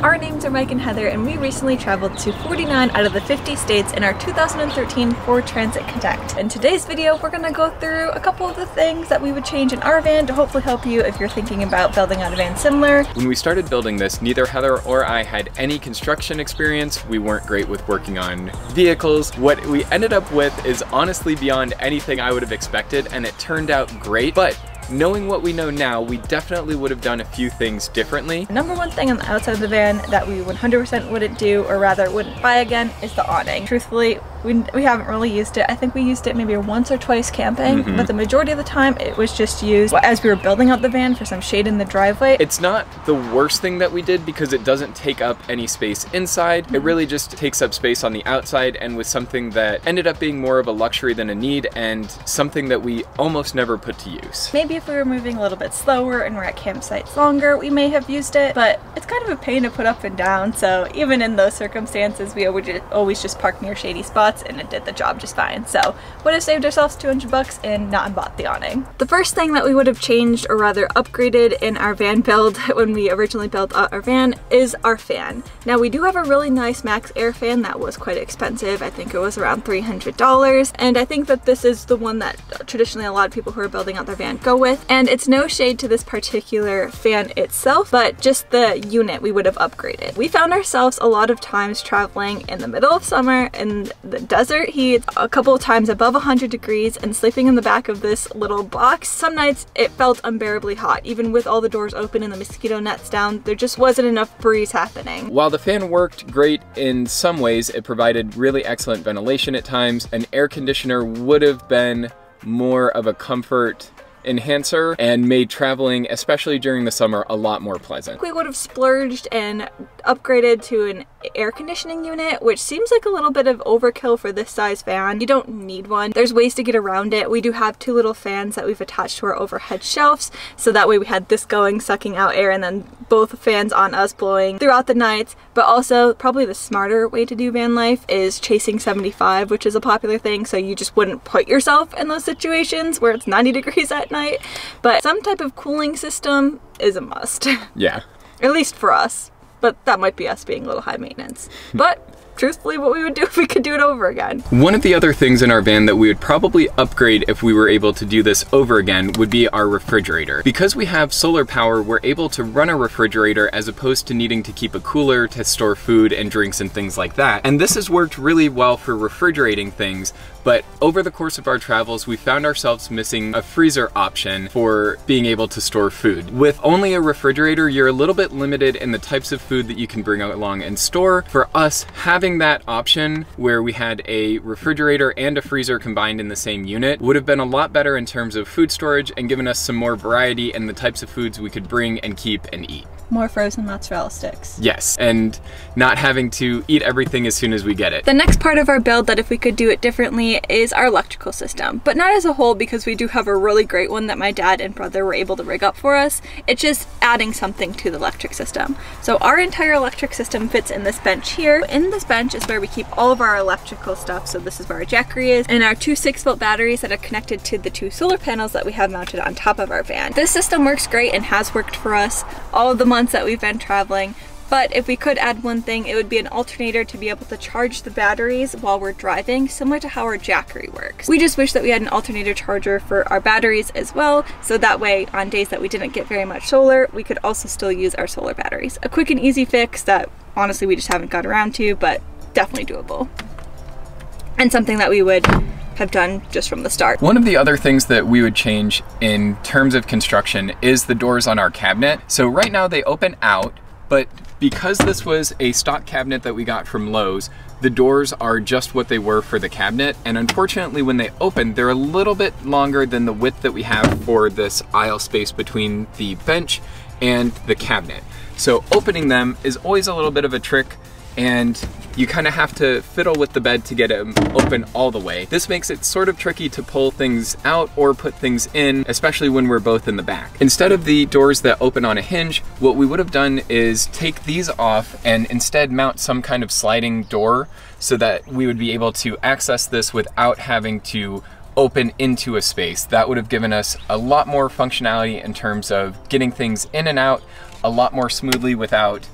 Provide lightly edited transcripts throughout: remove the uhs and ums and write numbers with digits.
Our names are Mike and Heather, and we recently traveled to 49 out of the 50 states in our 2013 Ford Transit Connect. In today's video, we're gonna go through a couple of the things that we would change in our van to hopefully help you if you're thinking about building out a van similar. When we started building this, neither Heather or I had any construction experience. We weren't great with working on vehicles. What we ended up with is honestly beyond anything I would have expected, and it turned out great. But knowing what we know now, we definitely would have done a few things differently. Number one thing on the outside of the van that we 100% wouldn't do, or rather wouldn't buy again, is the awning. Truthfully, we haven't really used it. I think we used it maybe once or twice camping, but the majority of the time it was just used as we were building out the van for some shade in the driveway. It's not the worst thing that we did because it doesn't take up any space inside. It really just takes up space on the outside, and was something that ended up being more of a luxury than a need, and something that we almost never put to use. Maybe if we were moving a little bit slower and we're at campsites longer, we may have used it, but it's kind of a pain to put up and down, so even in those circumstances, we would always just park near shady spots, and it did the job just fine. So would have saved ourselves 200 bucks and not bought the awning. The first thing that we would have changed, or rather upgraded, in our van build when we originally built our van is our fan. Now we do have a really nice max air fan that was quite expensive. I think it was around $300, and I think that this is the one that traditionally a lot of people who are building out their van go with. And it's no shade to this particular fan itself, but just the unit we would have upgraded. We found ourselves a lot of times traveling in the middle of summer in the desert heat, a couple of times above 100 degrees, and sleeping in the back of this little box. Some nights it felt unbearably hot. Even with all the doors open and the mosquito nets down, there just wasn't enough breeze happening. While the fan worked great in some ways, it provided really excellent ventilation at times. An air conditioner would have been more of a comfort enhancer and made traveling, especially during the summer, a lot more pleasant. We would have splurged and upgraded to an air conditioning unit, which seems like a little bit of overkill for this size van. You don't need one. There's ways to get around it. We do have two little fans that we've attached to our overhead shelves, so that way we had this going, sucking out air, and then both fans on us blowing throughout the nights. But also, probably the smarter way to do van life is chasing 75, which is a popular thing, so you just wouldn't put yourself in those situations where it's 90 degrees at night. But some type of cooling system is a must. Yeah. At least for us. But that might be us being a little high maintenance. But truthfully, what we would do if we could do it over again. One of the other things in our van that we would probably upgrade if we were able to do this over again would be our refrigerator. Because we have solar power, we're able to run a refrigerator as opposed to needing to keep a cooler to store food and drinks and things like that. And this has worked really well for refrigerating things, but over the course of our travels, we found ourselves missing a freezer option for being able to store food. With only a refrigerator, you're a little bit limited in the types of food that you can bring along and store. For us, having that option where we had a refrigerator and a freezer combined in the same unit would have been a lot better in terms of food storage and given us some more variety in the types of foods we could bring and keep and eat. More frozen mozzarella sticks. Yes, and not having to eat everything as soon as we get it. The next part of our build that if we could do it differently is our electrical system, but not as a whole, because we do have a really great one that my dad and brother were able to rig up for us. It's just adding something to the electric system. So our entire electric system fits in this bench here. In this bench is where we keep all of our electrical stuff. So this is where our jackery is, and our two 6-volt batteries that are connected to the two solar panels that we have mounted on top of our van. This system works great and has worked for us all of the months that we've been traveling. But if we could add one thing, it would be an alternator to be able to charge the batteries while we're driving, similar to how our jackery works. We just wish that we had an alternator charger for our batteries as well, so that way on days that we didn't get very much solar, we could also still use our solar batteries. A quick and easy fix that honestly we just haven't got around to, but definitely doable. And something that we would have done just from the start. One of the other things that we would change in terms of construction is the doors on our cabinet. So right now they open out, but because this was a stock cabinet that we got from Lowe's, the doors are just what they were for the cabinet, and unfortunately when they open, they're a little bit longer than the width that we have for this aisle space between the bench and the cabinet. So opening them is always a little bit of a trick, and you kind of have to fiddle with the bed to get them open all the way. This makes it sort of tricky to pull things out or put things in, especially when we're both in the back. Instead of the doors that open on a hinge, what we would have done is take these off and instead mount some kind of sliding door so that we would be able to access this without having to open into a space. That would have given us a lot more functionality in terms of getting things in and out a lot more smoothly without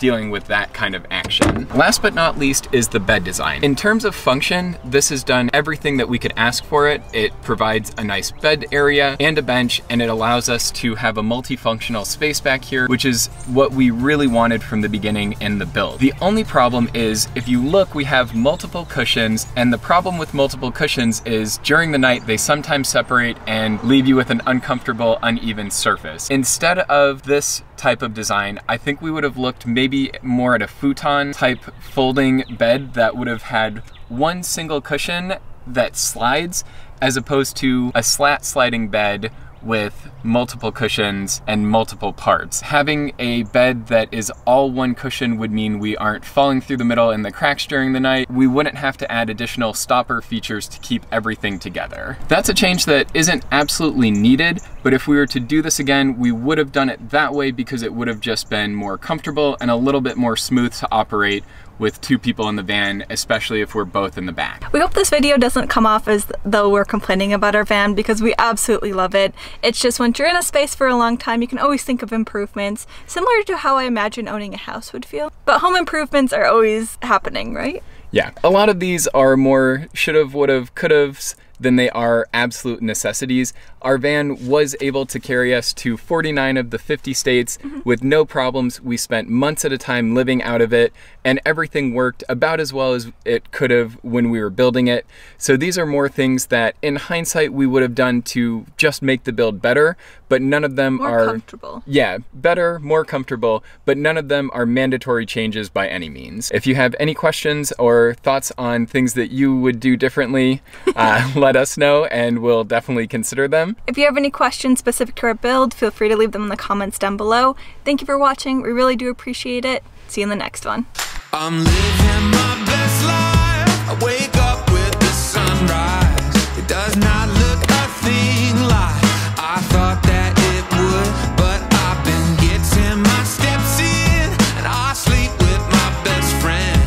dealing with that kind of action. Last but not least is the bed design. In terms of function, this has done everything that we could ask for it. It provides a nice bed area and a bench, and it allows us to have a multifunctional space back here, which is what we really wanted from the beginning in the build. The only problem is, if you look, we have multiple cushions, and the problem with multiple cushions is during the night they sometimes separate and leave you with an uncomfortable, uneven surface. Instead of this type of design, I think we would have looked maybe more at a futon type folding bed that would have had one single cushion that slides, as opposed to a slat sliding bed with multiple cushions and multiple parts. Having a bed that is all one cushion would mean we aren't falling through the middle in the cracks during the night. We wouldn't have to add additional stopper features to keep everything together. That's a change that isn't absolutely needed, but if we were to do this again, we would have done it that way because it would have just been more comfortable and a little bit more smooth to operate with two people in the van, especially if we're both in the back. We hope this video doesn't come off as though we're complaining about our van, because we absolutely love it. It's just once you're in a space for a long time, you can always think of improvements, similar to how I imagine owning a house would feel. But home improvements are always happening, right? Yeah, a lot of these are more should've, would've, could've's than they are absolute necessities. Our van was able to carry us to 49 of the 50 states with no problems. We spent months at a time living out of it, and everything worked about as well as it could have when we were building it. So these are more things that in hindsight we would have done to just make the build better, but none of them are more comfortable. Yeah, better, more comfortable, but none of them are mandatory changes by any means. If you have any questions or thoughts on things that you would do differently, let us know and we'll definitely consider them. If you have any questions specific to our build, feel free to leave them in the comments down below. Thank you for watching. We really do appreciate it. See you in the next one. I'm living my best life. I wake up with the sunrise. It does not look a thing like I thought that it would, but I've been getting my steps in, and I sleep with my best friend.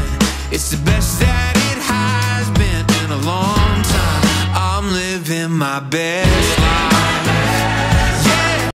It's the best that it has been in a long time. I'm living my best.